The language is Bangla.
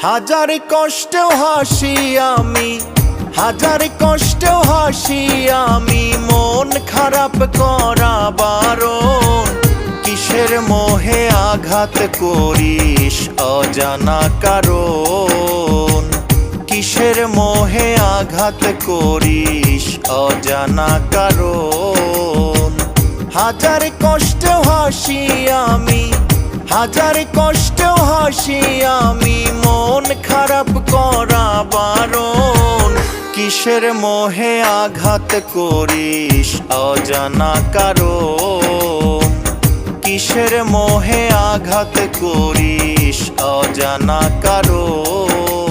হাজার কষ্টেও হাসি আমি, হাজার কষ্টেও হাসি আমি, মন খারাপ করা বারণ। কিসের মোহে আঘাত করিস অজানা কারণ, কিসের মোহে আঘাত করিস অজানা কারণ। হাজার কষ্টেও হাসি আমি, হাজার কষ্টেও হাসি আমি, মন খারাপ করা বারণ। কিসের মোহে আঘাত করিস অজানা কারণ, কিসের মোহে আঘাত করিস অজানা কারণ।